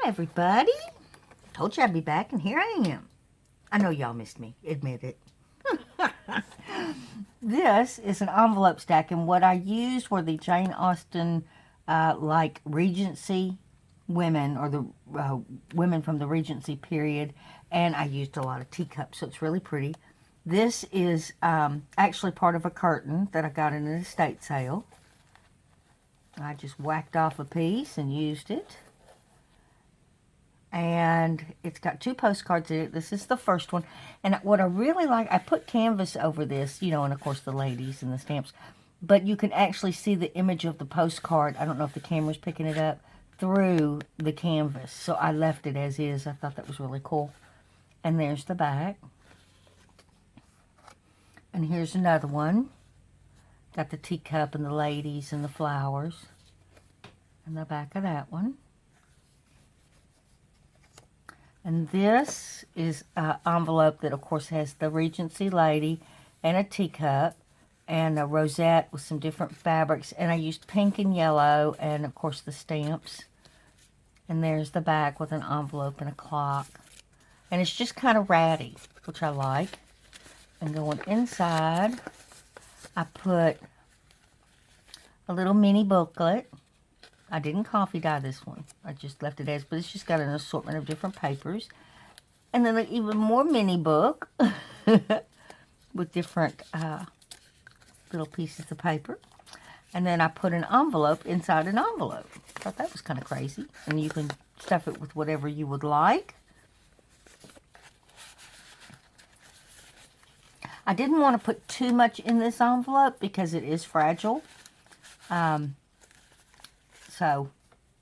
everybody. Told you I'd be back, and here I am. I know y'all missed me. Admit it. This is an envelope stack, and what I used were the Jane Austen, like Regency women, or the women from the Regency period, and I used a lot of teacups, so it's really pretty. This is actually part of a curtain that I got in an estate sale. I just whacked off a piece and used it. And it's got 2 postcards in it. This is the first one. And what I really like, I put canvas over this, you know, and of course the ladies and the stamps. But you can actually see the image of the postcard. I don't know if the camera's picking it up, through the canvas. So I left it as is. I thought that was really cool. And there's the back. And here's another one. Got the teacup and the ladies and the flowers. And the back of that one. And this is an envelope that, of course, has the Regency lady and a teacup and a rosette with some different fabrics. And I used pink and yellow and, of course, the stamps. And there's the back with an envelope and a clock. And it's just kind of ratty, which I like. And going inside, I put a little mini booklet. I didn't coffee dye this one. I just left it as, but it's just got an assortment of different papers. And then an even more mini book with different little pieces of paper. And then I put an envelope inside an envelope. I thought that was kind of crazy. And you can stuff it with whatever you would like. I didn't want to put too much in this envelope because it is fragile. So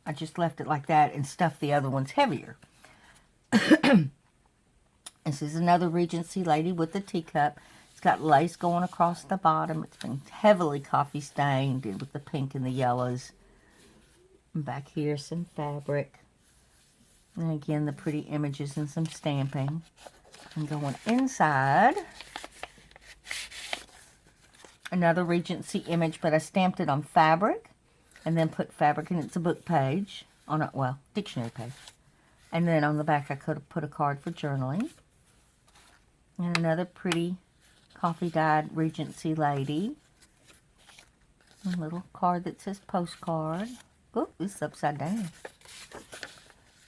I just left it like that and stuffed the other ones heavier. This is another Regency lady with the teacup. It's got lace going across the bottom. It's been heavily coffee stained with the pink and the yellows. And back here, some fabric. And again, the pretty images and some stamping. And going inside, another Regency image, but I stamped it on fabric. And then put fabric, and it's a book page, on a, well, dictionary page. And then on the back, I could have put a card for journaling. And another pretty coffee-dyed Regency lady. A little card that says postcard. Oh, this is upside down.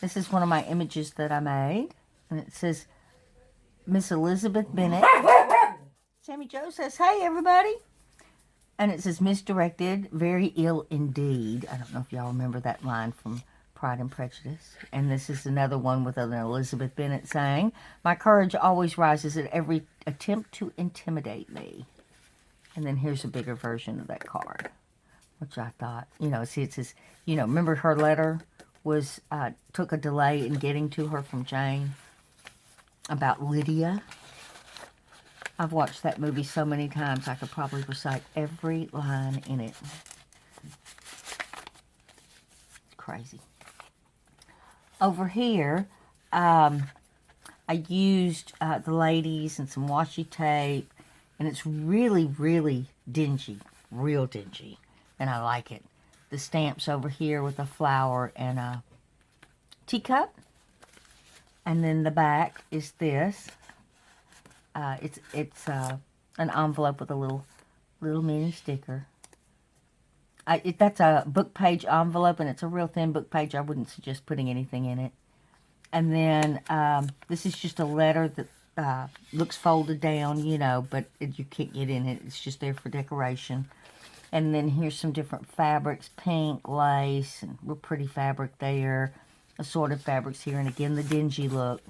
This is one of my images that I made. And it says, Miss Elizabeth Bennet. Sammy Joe says, hey, everybody. And it says, misdirected, very ill indeed. I don't know if y'all remember that line from Pride and Prejudice. And this is another one with an Elizabeth Bennet saying, my courage always rises at every attempt to intimidate me. And then here's a bigger version of that card, which I thought, you know, see, it says, you know, remember her letter was, took a delay in getting to her from Jane about Lydia. I've watched that movie so many times, I could probably recite every line in it. It's crazy. Over here, I used the ladies and some washi tape, and it's really, really dingy, real dingy, and I like it. The stamps over here with a flower and a teacup, and then the back is this. It's an envelope with a little mini sticker. That's a book page envelope, and it's a real thin book page. I wouldn't suggest putting anything in it. And then this is just a letter that looks folded down, you know, but you can't get in it. It's just there for decoration. And then here's some different fabrics, pink, lace, and real pretty fabric there. Assorted fabrics here, and again, the dingy look.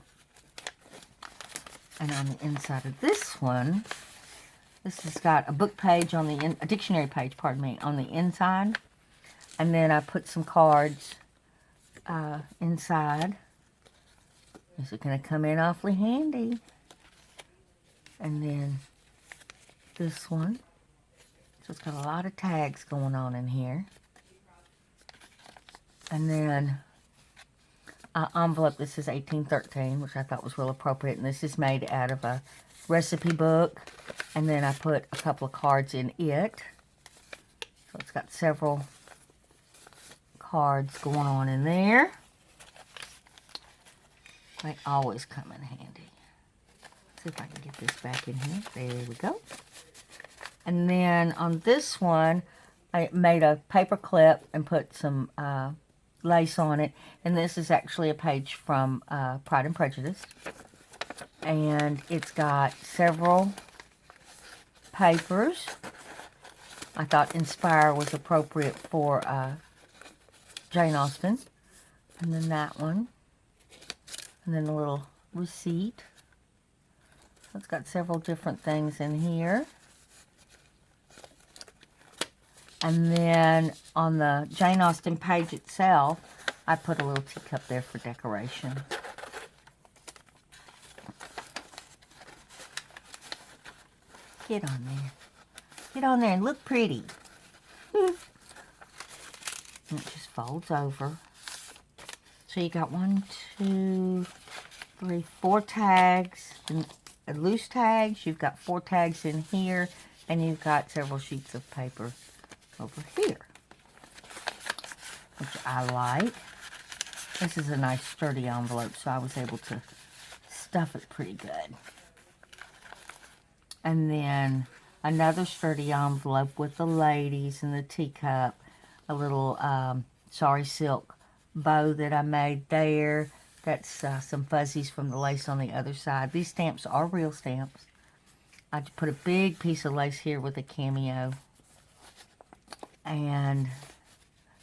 And on the inside of this one, this has got a book page on the, a dictionary page, pardon me, on the inside. And then I put some cards inside. This is going to come in awfully handy. And then this one. So it's got a lot of tags going on in here. And then envelope, this is 1813, which I thought was real appropriate. And this is made out of a recipe book. And then I put a couple of cards in it. So it's got several cards going on in there. They always come in handy. See if I can get this back in here. There we go. And then on this one, I made a paper clip and put some lace on it. And this is actually a page from Pride and Prejudice. And it's got several papers. I thought Inspire was appropriate for Jane Austen. And then that one. And then a little receipt. So it's got several different things in here. And then on the Jane Austen page itself, I put a little teacup there for decoration. Get on there. Get on there and look pretty. And it just folds over. So you got 1, 2, 3, 4 tags, and loose tags. You've got 4 tags in here, and you've got several sheets of paper over here, which I like. This is a nice sturdy envelope, so I was able to stuff it pretty good. And then another sturdy envelope with the ladies and the teacup, a little sari silk bow that I made there. That's some fuzzies from the lace on the other side. These stamps are real stamps. I just put a big piece of lace here with a cameo. And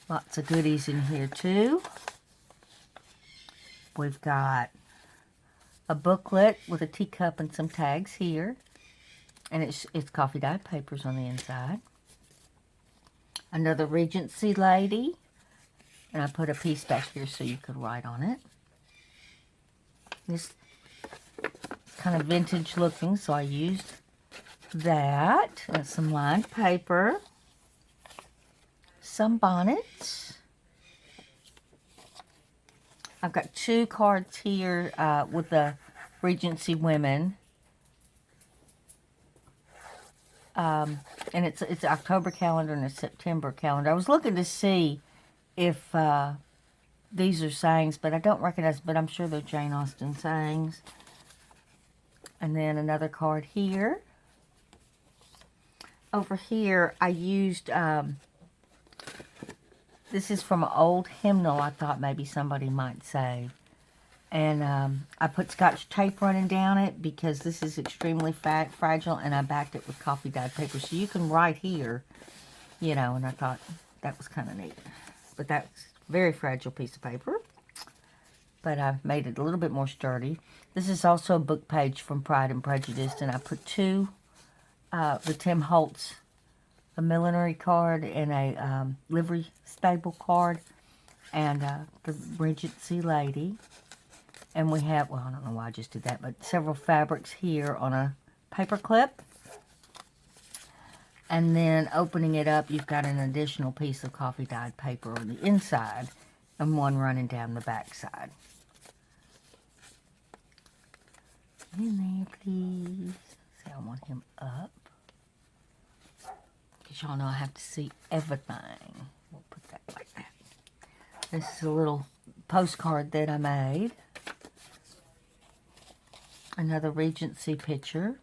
lots of goodies in here too. We've got a booklet with a teacup and some tags here. And it's coffee dyed papers on the inside. Another Regency lady. And I put a piece back here so you could write on it. This kind of vintage looking, so I used that. And some lined paper. Some bonnets. I've got 2 cards here with the Regency women. And it's October calendar and a September calendar. I was looking to see if these are sayings, but I don't recognize, but I'm sure they're Jane Austen sayings. And then another card here. Over here, I used, this is from an old hymnal I thought maybe somebody might say. And I put Scotch tape running down it because this is extremely fragile, and I backed it with coffee dyed paper. So you can write here, you know, and I thought that was kind of neat. But that's a very fragile piece of paper. But I've made it a little bit more sturdy. This is also a book page from Pride and Prejudice, and I put 2, the Tim Holtz, a millinery card and a livery stable card, and the Regency lady. And we have, well, I don't know why I just did that, but several fabrics here on a paper clip. And then opening it up, you've got an additional piece of coffee dyed paper on the inside and one running down the back side. In there, please. See, I want him up. Because y'all know I have to see everything. We'll put that like that. This is a little postcard that I made. Another Regency picture.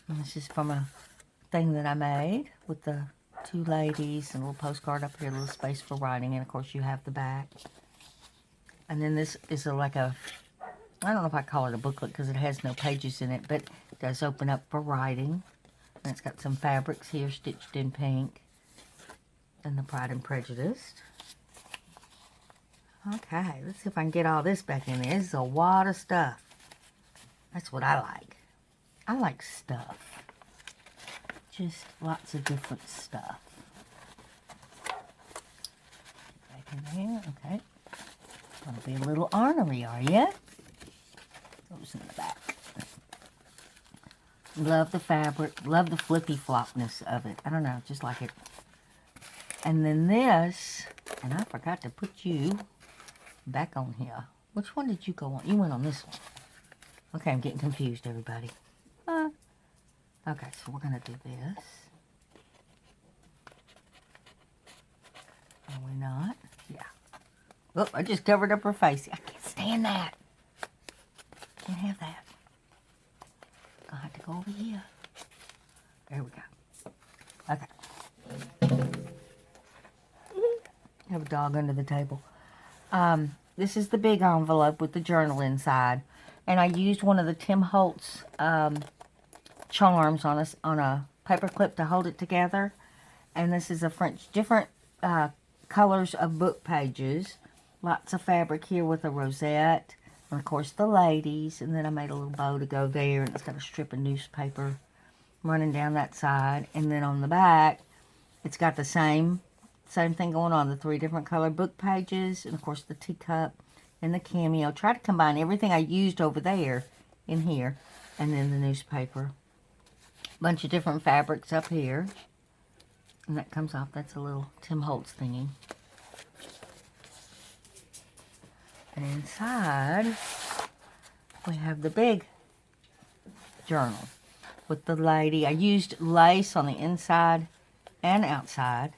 And this is from a thing that I made with the 2 ladies and a little postcard up here, a little space for writing, and of course you have the back. And then this is like a, I don't know if I call it a booklet because it has no pages in it, but it does open up for writing. And it's got some fabrics here stitched in pink. And the Pride and Prejudice. Okay, let's see if I can get all this back in there. This is a lot of stuff. That's what I like. I like stuff. Just lots of different stuff. Back in there, okay. Gonna be a little ornery, are ya? Those in the back. Love the fabric. Love the flippy flopness of it. I don't know, just like it. And then this, and I forgot to put you back on here. Which one did you go on? You went on this one. Okay, I'm getting confused, everybody. Okay, so we're going to do this. Are we not? Yeah. Oh, I just covered up her face. I stand that. Can't have that. I'll have to go over here. There we go. Okay. Have a dog under the table. This is the big envelope with the journal inside. And I used one of the Tim Holtz charms on a paper clip to hold it together. And this is a different colors of book pages. Lots of fabric here with a rosette. And of course the ladies. And then I made a little bow to go there. And it's got a strip of newspaper running down that side. And then on the back, it's got the same thing going on. The 3 different color book pages. And of course the teacup and the cameo. Try to combine everything I used over there in here. And then the newspaper. Bunch of different fabrics up here. And that comes off. That's a little Tim Holtz thingy. And inside, we have the big journal with the lady. I used lace on the inside and outside.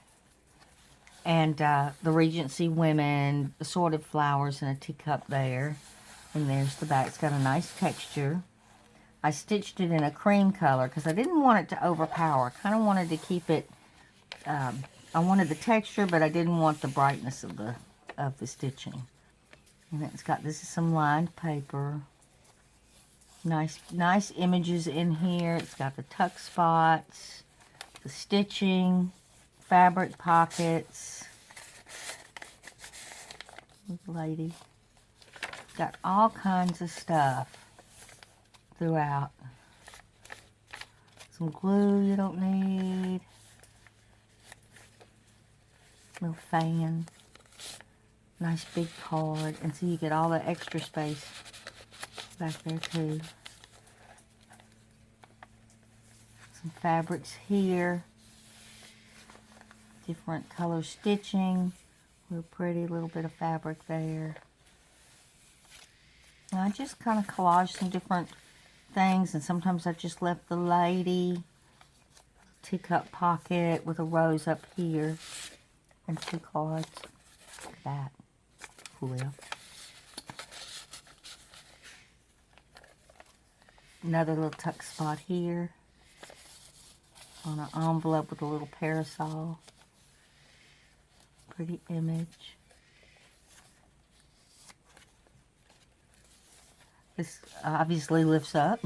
And the Regency women, assorted flowers, and a teacup there. And there's the back. It's got a nice texture. I stitched it in a cream color because I didn't want it to overpower. I kind of wanted to keep it. I wanted the texture, but I didn't want the brightness of the stitching. And it's got, this is some lined paper. Nice images in here. It's got the tuck spots, the stitching, fabric pockets. Lady. Got all kinds of stuff throughout. Some glue you don't need. Little fan. Nice big card. And so you get all the extra space back there too. Some fabrics here. Different color stitching. Real pretty little bit of fabric there. And I just kind of collaged some different things. And sometimes I just left the lady. Teacup pocket with a rose up here. And 2 cards. Look at that. Cool. Another little tuck spot here. On an envelope with a little parasol. Pretty image. This obviously lifts up.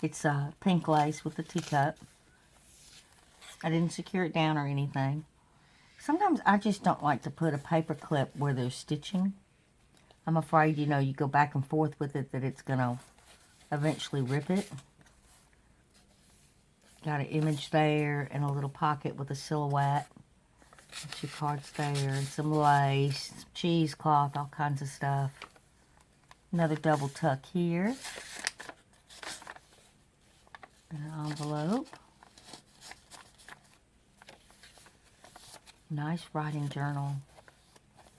It's pink lace with the teacup. I didn't secure it down or anything. Sometimes I just don't like to put a paper clip where there's stitching. I'm afraid, you know, you go back and forth with it that it's going to eventually rip it. Got an image there and a little pocket with a silhouette. 2 cards there and some lace, some cheesecloth, all kinds of stuff. Another double tuck here. An envelope. Nice writing journal.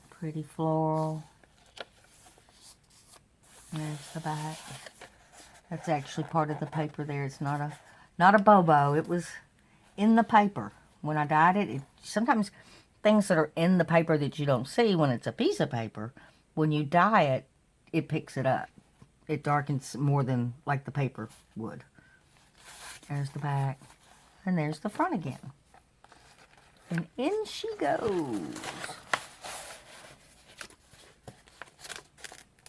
Pretty floral. There's the back. That's actually part of the paper there. It's not a bobo. It was in the paper. When I dyed it, sometimes things that are in the paper that you don't see when it's a piece of paper, when you dye it, it picks it up. It darkens more than like the paper would. There's the back. And there's the front again. And in she goes.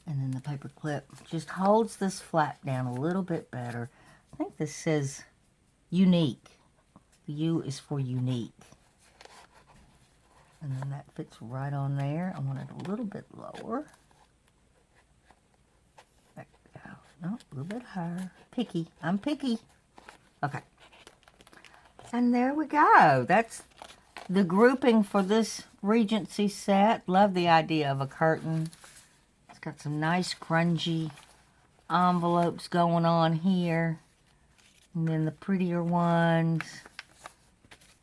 And then the paper clip just holds this flap down a little bit better. I think this says unique. The U is for unique. And then that fits right on there. I want it a little bit lower. There we go. No, a little bit higher. Picky. I'm picky. Okay. And there we go. That's the grouping for this Regency set. Love the idea of a curtain. It's got some nice grungy envelopes going on here. And then the prettier ones.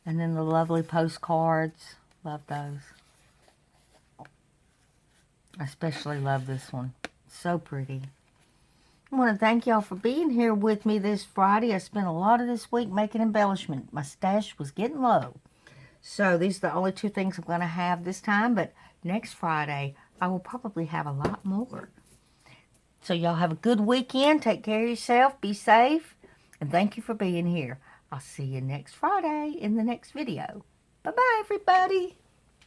And then the lovely postcards. Love those. I especially love this one. So pretty. I want to thank y'all for being here with me this Friday. I spent a lot of this week making embellishment. My stash was getting low. So these are the only 2 things I'm going to have this time. But next Friday, I will probably have a lot more. So y'all have a good weekend. Take care of yourself. Be safe. And thank you for being here. I'll see you next Friday in the next video. Bye-bye, everybody.